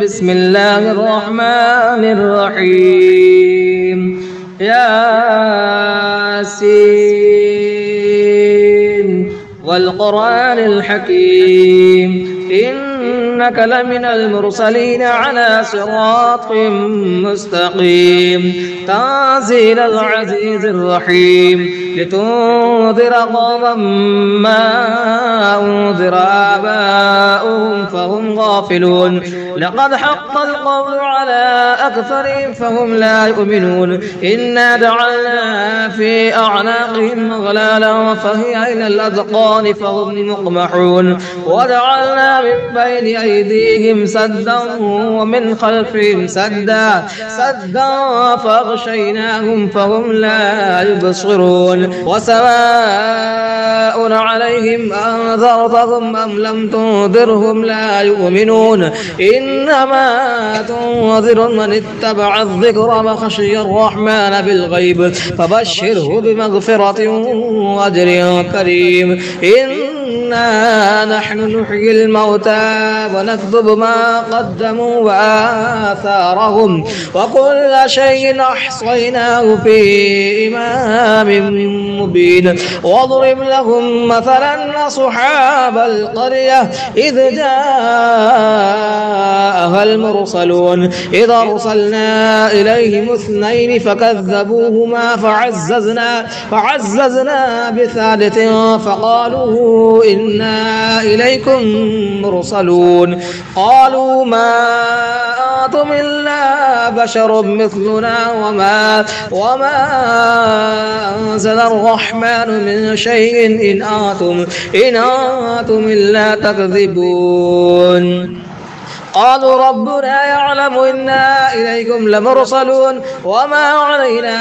بسم الله الرحمن الرحيم ياسين والقرآن الحكيم إنك لمن المرسلين على صراط مستقيم تنزيل العزيز الرحيم لتنذر قوما ما أنذر آباؤهم فهم غافلون لقد حق القول على أكثرهم فهم لا يؤمنون إنا جعلنا في أعناقهم أغلالا فهي إلى الأذقان فهم مقمحون وجعلنا من بين أيديهم سدا ومن خلفهم سدا فأغشيناهم فهم لا يبصرون وسواء عليهم أنذرتهم أم لم تنذرهم لا يؤمنون إنما تنذر من اتبع الذكر وخشي الرحمن بالغيب فبشره بمغفرة وأجر كريم إنا نحن نحيي الموتى ونكتب ما قدموا وآثارهم وكل شيء أحصيناه في إمام مبين واضرب لهم مثلا أصحاب القرية إذ جاءها المرسلون إذ أرسلنا إليهم اثنين فكذبوهما فعززنا بثالث فقالوا إنا إليكم مرسلون قالوا ما أنتم إلا بشر مثلنا وما أنزل الرحمن من شيء إن أنتم إلا تكذبون قالوا ربنا يعلم إنا إليكم لمرسلون وما علينا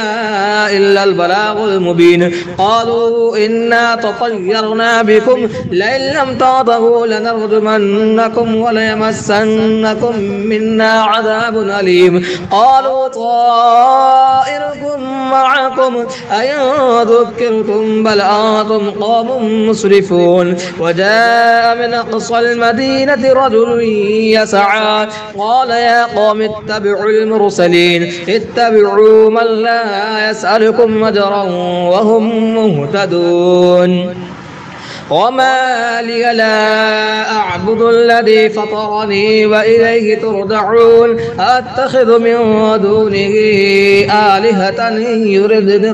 إلا البلاغ المبين قالوا إنا تطيرنا بكم لئن لم تنتهوا لنرجمنكم وليمسنكم منا عذاب أليم قالوا طائركم معكم أئن ذكرتم بل أنتم قوم مسرفون وجاء من أقصى المدينة رجل يسعى قال يا قوم اتبعوا المرسلين اتبعوا من لا يسألكم أجرا وهم مهتدون وما لي لا أعبد الذي فطرني وإليه ترجعون أتخذ من دونه آلهة إن يردني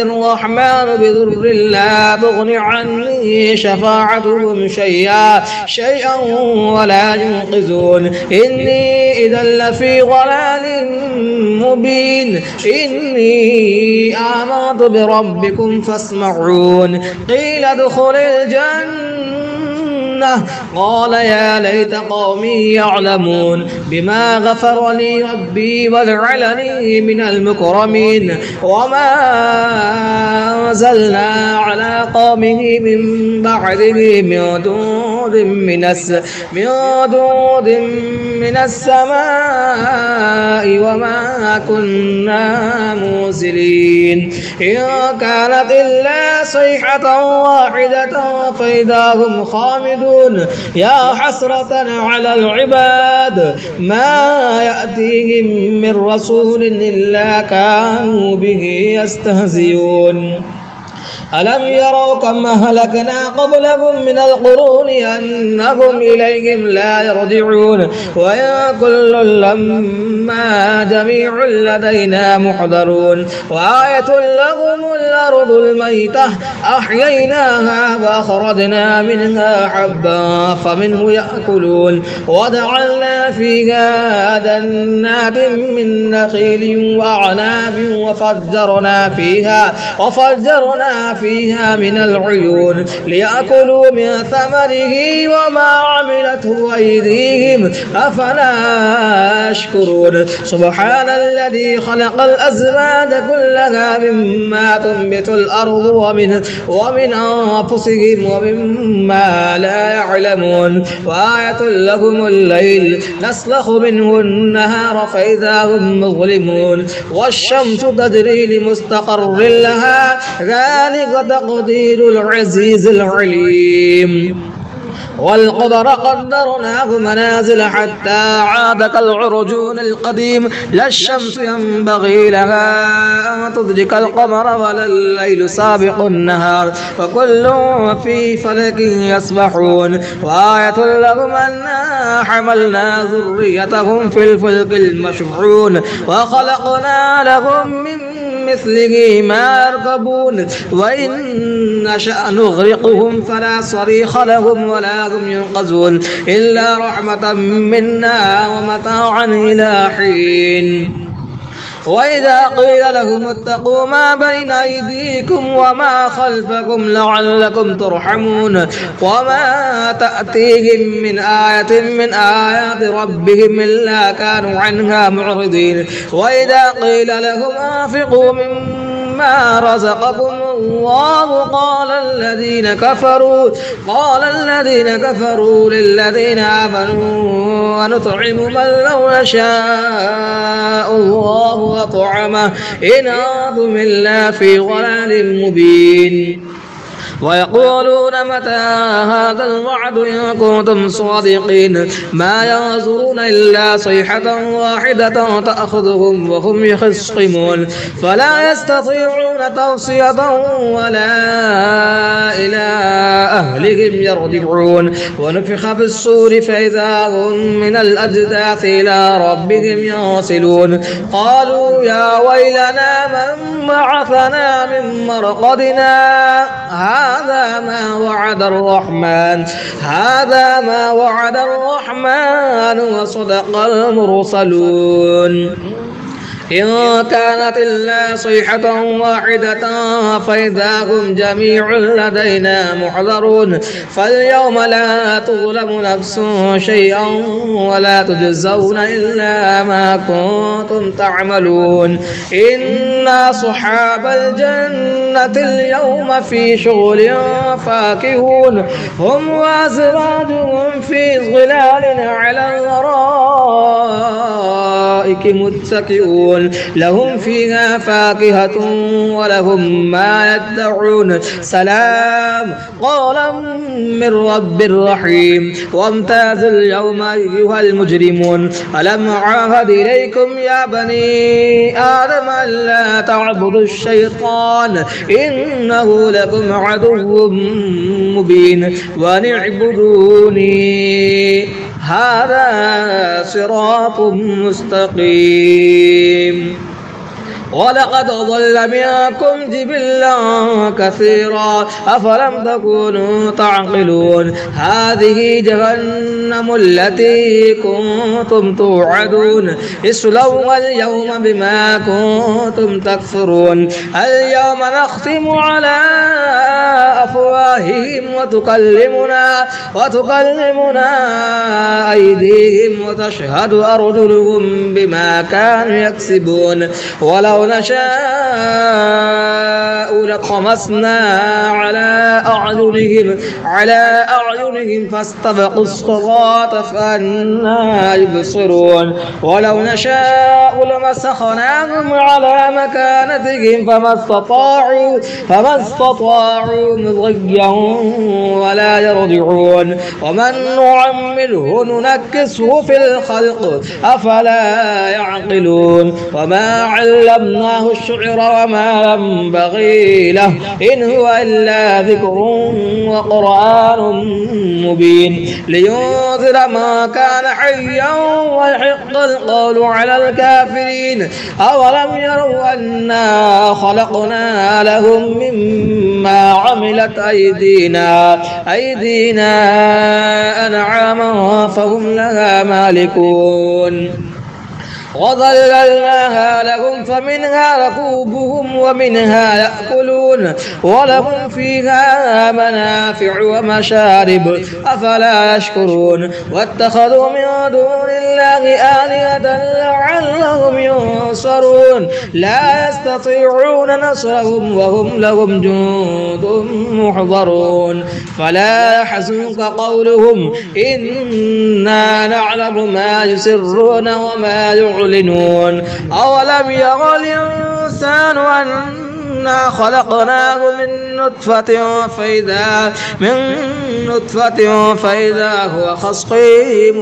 الرحمن بضر لا تغن عني شفاعتهم شيئا ولا ينقذون إني إذا لفي ضلال مبين إني آمنت بربكم فاسمعون قيل ادخل الجنة قال يا ليت قومي يعلمون بما غفر لي ربي وجعلني من المكرمين وما أنزلنا على قومه من بعده من دود من السماء وما كنا منزلين إن كانت إلا صيحة واحدة فإذا هم خامدون يا حسرة على العباد ما يأتيهم من رسول إلا كانوا به يستهزئون ألم يروا كم أهلكنا قبلهم من القرون أنهم إليهم لا يرجعون وإن كل لما جميع لدينا محضرون وآية لهم الأرض الميتة أحييناها وأخرجنا منها حبا فمنه يأكلون وجعلنا فيها جنات من نخيل وأعناب وفجرنا فيها من العيون ليأكلوا من ثمره وما عملته أيديهم أفلا يشكرون سبحان الذي خلق الأزواج كلها مما تنبت الأرض ومن أنفسهم ومما لا يعلمون وآية لهم الليل نسلخ منه النهار فإذا هم مظلمون والشمس تجري لمستقر لها ذلك تقدير العزيز العليم والقدر قدرناه منازل حتى عاد كالعرجون القديم لا الشمس ينبغي لها أن تدرك القمر ولا الليل سابق النهار وكل في فلك يسبحون وآية لهم أنا حملنا ذريتهم في الفلك المشحون وخلقنا لهم من مثله ما يركبون وإن نشأ نغرقهم فلا صريخ لهم ولا هم ينقذون إلا رحمة منا ومتاعا إلى حين وإذا قيل لهم اتقوا ما بين أيديكم وما خلفكم لعلكم ترحمون وما تأتيهم من آية من آيات ربهم إلا كانوا عنها معرضين وإذا قيل لهم أنفقوا مما رزقكم الله قال الذين كفروا للذين آمنوا ونطعم من لو يشاء الله وطعمه إن أنتم إلا في ضلال مبين ويقولون متى هذا الوعد إن كنتم صادقين ما ينظرون إلا صيحة واحدة تأخذهم وهم يخصمون فلا يستطيعون توصية ولا إلى أهلهم يرجعون ونفخ في الصور فإذا هم من الأجداث إلى ربهم ينسلون قالوا يا ويلنا من بعثنا من مرقدنا هذا ما وعد الرحمن وصدق المرسلون إن كانت إلا صيحة واحدة فإذا هم جميع لدينا محضرون فاليوم لا تظلم نفس شيئا ولا تجزون إلا ما كنتم تعملون إن أصحاب الجنة اليوم في شغل فاكهون هم وأزواجهم في ظلال على الأرائك متكئون لهم فيها فاكهة ولهم ما يدعون سلام قولا من رب رحيم وامتازوا اليوم أيها المجرمون ألم أعهد إليكم يا بني آدم ألا تعبدوا الشيطان إنه لكم عدو مبين وأن اعبدوني هذا صراط مستقيم ولقد ضل منكم جبلا كثيرا أفلم تكونوا تعقلون هذه جهنم التي كنتم توعدون اصلوها اليوم بما كنتم تكفرون اليوم نختم على أفواههم وتكلمنا أيديهم وتشهد أرجلهم بما كانوا يكسبون ولو نشاء لطمسنا على أعينهم فاستبقوا الصراط فأنى يبصرون ولو نشاء لمسخناهم على مكانتهم فما استطاعوا مضيا ولا يرجعون ومن نعمره ننكسه في الخلق أفلا يعقلون وما علمناه الشعر وما ينبغي له إن هو إلا ذكر وقرآن مبين لينذر ما كان حيا ويحق القول على الكافرين أولم يروا أنا خلقنا لهم مما عملت أيدينا أنعاما فهم لها مالكون وظللناها لهم فمنها ركوبهم ومنها يأكلون ولهم فيها منافع ومشارب أفلا يشكرون واتخذوا من دون الله آلهة لعلهم ينصرون لا يستطيعون نصرهم وهم لهم جند محضرون فلا يحزنك قولهم إنا نعلم ما يسرون وما يعلنون أولم يرى الإنسان إنا خلقناه من نطفة فإذا هو خصيم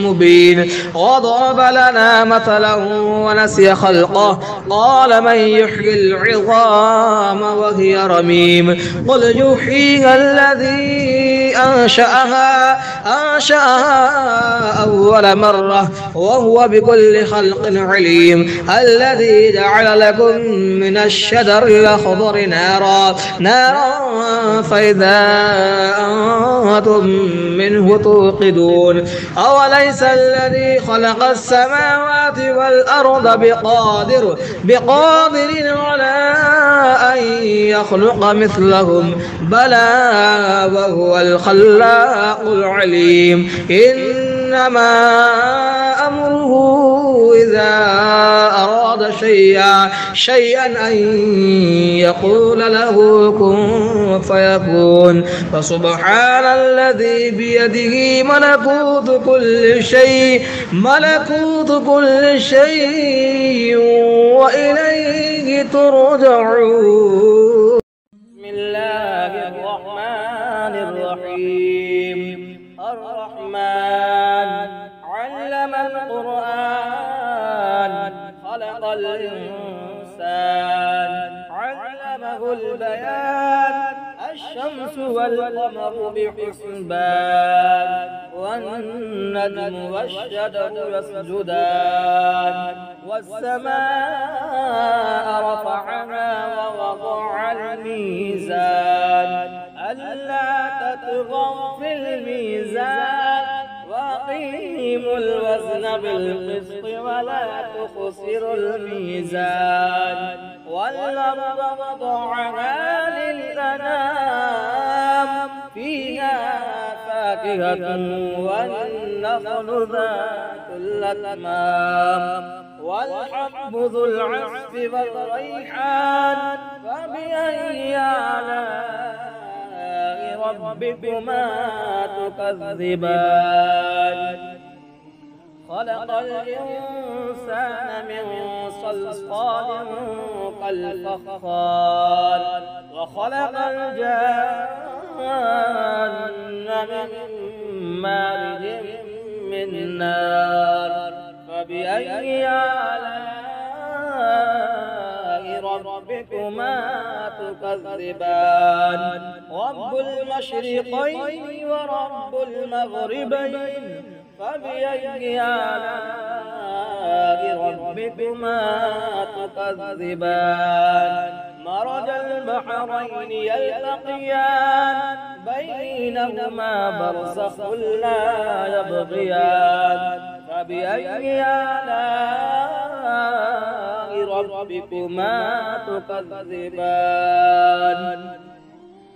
مبين وضرب لنا مثلا ونسي خلقه قال من يحيي العظام وهي رميم قل يحييها الذي أنشأها أول مرة وهو بكل خلق عليم الذي جعل لكم من الشجر الأخضر نارا فإذا أنتم منه توقدون أوليس الذي خلق السماوات والأرض بقادر على أن يخلق مثلهم بلى وهو الخلاق العليم إنما أمره إذا أراد شيئا أن يقول له كن فيكون فسبحان الذي بيده ملكوت كل شيء وإليه ترجعون. بسم الله الرحمن الرحيم. الرحمن علم القرآن خلق الإنسان علمه البيان الشمس والقمر بحسبان والنجم والشجر يسجدان والسماء رفعها ووضع الميزان ألا تطغوا في الميزان وأقيموا الوزن بالقسط ولا تخسروا الميزان والأرض وضعها للأنام فيها فاكهة والنخل ذات الأكمام والحب ذو العصف والريحان فبأي آلاء ربكما تكذبان خلق الإنسان من صلصال كالفخار وخلق الجان من مارج من نار فبأي آلاء ربكما تكذبان رب المشرقين ورب المغربين فبأي آلاء ربكما تكذبان مرج البحرين يلتقيان بينهما برزخ لا يبغيان فبأي آلاء ربكما تكذبان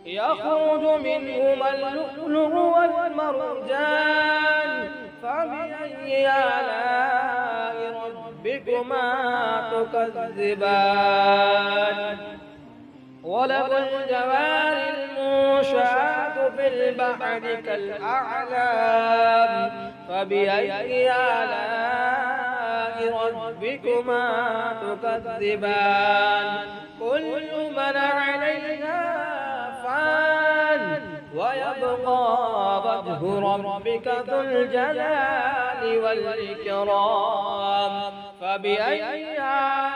يخرج منهما اللؤلؤ والمرجان فبأي آلاء ربكما تكذبان وله الجوار المنشآت في البحر كالأعلام فبأي آلاء ربكما تكذبان كل من عليها فان ويبقى وجه ربك ذو الجلال والإكرام فبأي آلاء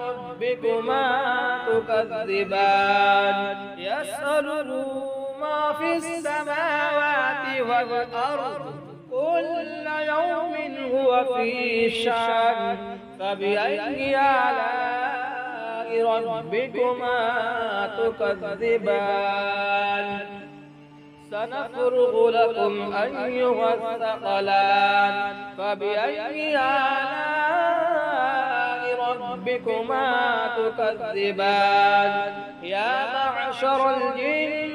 ربكما تكذبان يسأله ما في السماوات والأرض كل يوم هو في شأن فبأي آلاء ربكما تكذبان سنفرغ لكم أيها الثقلان فبأي آلاء ربكما تكذبان يا معشر الجن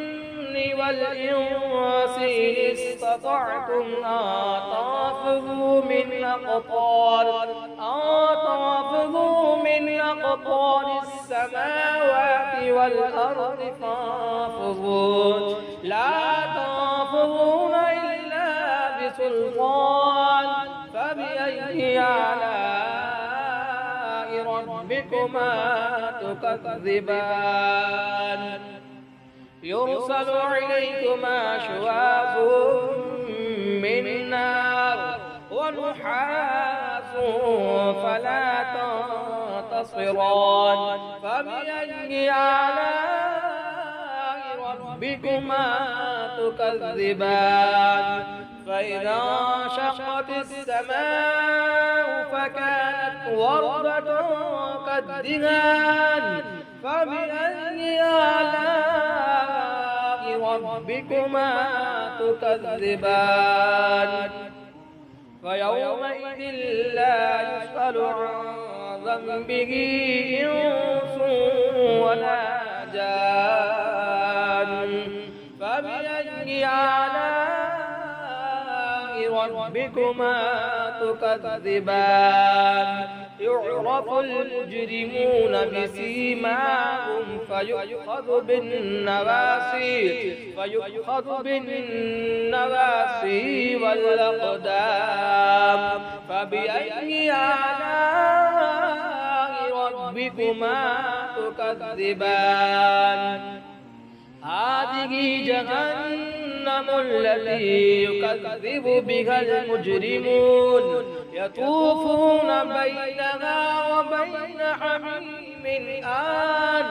والإنس إن استطعتم أن تنفذوا من أقطار السماوات والأرض فانفذوا لا تنفذون إلا بسلطان فبأي آلاء ربكما تكذبان يرسل عليكما شواظ من نار ونحاس فلا تنتصران فبأي آلاء ربكما تكذبان فإذا انشقت السماء فكانت وردة كالدهان فبأي آلاء ربكما تكذبان فيومئذ لا يسأل عن ذنبه إنس ولا جان فبأي آلاء ربكما تكذبان يعرف المجرمون بسيماهم فيؤخذ بالنواسي والأقدام فبأي آلاء ربكما تكذبان هذه جهنم التي يكذب بها المجرمون يطوفون بينها وبين حميم آن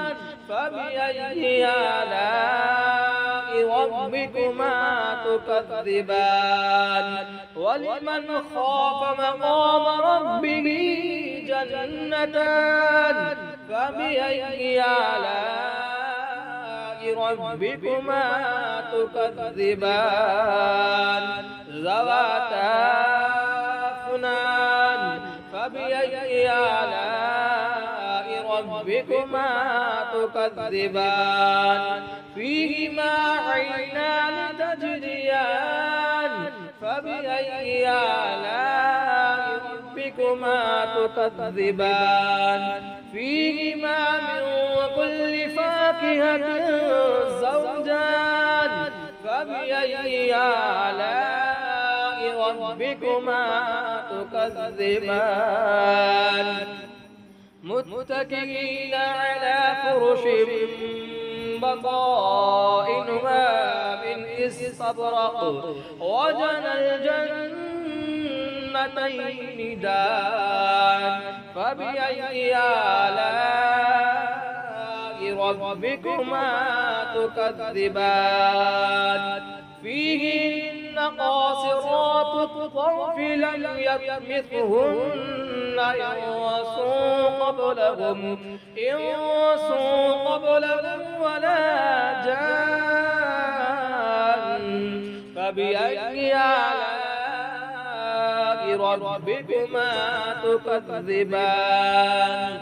فبأي آلاء ربكما تكذبان ولمن خاف مقام ربه جنتان فبأي آلاء ربكما تكذبان ذواتا أفنان فبأي آلاء ربكما تكذبان فيهما عينان تجريان فبأي آلاء ربكما تكذبان فيهما من كل فاكهة زوجان فبأي آلاء ربكما تكذبان متكئين على فرش بطائنها من استبرق وجنى الجنتين دان فبأي آلاء ربكما تكذبان فيهن قاصرات الطرف لم يطمثهن إنس قبلهم ولا جان فبأي آلاء ربكما تكذبان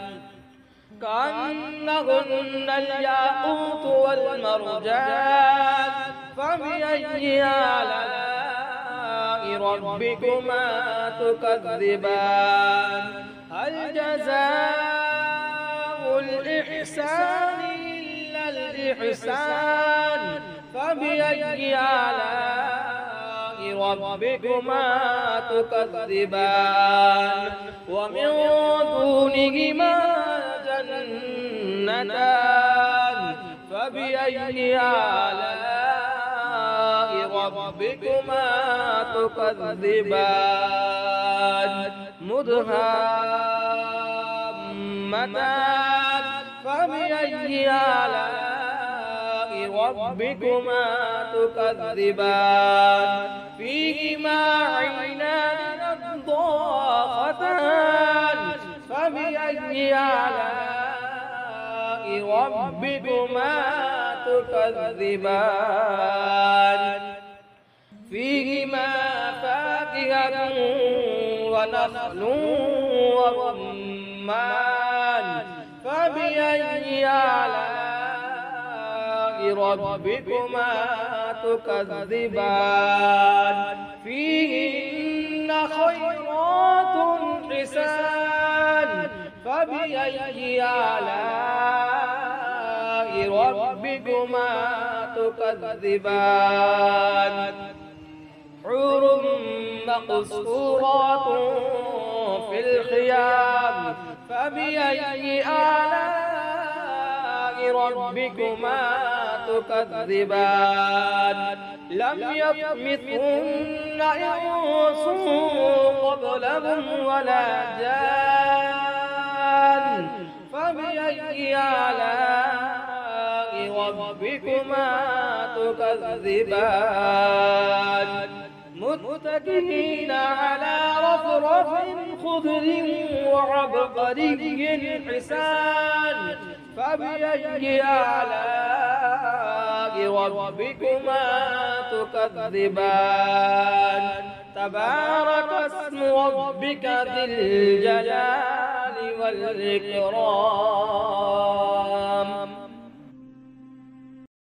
كأنهن الياقوت والمرجان فبأي آلاء ربكما تكذبان هل جزاء الإحسان إلا الإحسان فبأي آلاء ربكما تكذبان ومن دونهما جنتان فبأي آلاء ربكما تكذبان مدهامتان فبأي آلاء ربكما تكذبان فيهما عينان نضاختان فبأي آلاء ربكما تكذبان فيهما فاكهة ونخل ورمان فبأي آلاء ربكما تكذبان فيهن خيرات حسان فبأي آلاء ربكما تكذبان حور مقصورات في الخيام فبأي آلاء ربكما تكذبان لم يطمثهن إنس قبلهم ولا جان فبأي آلاء ربكما تكذبان متكئين على رفرف خضر وعبقري حسان فبأي آلاء ربكما تكذبان تبارك اسم ربك ذي الجلال والإكرام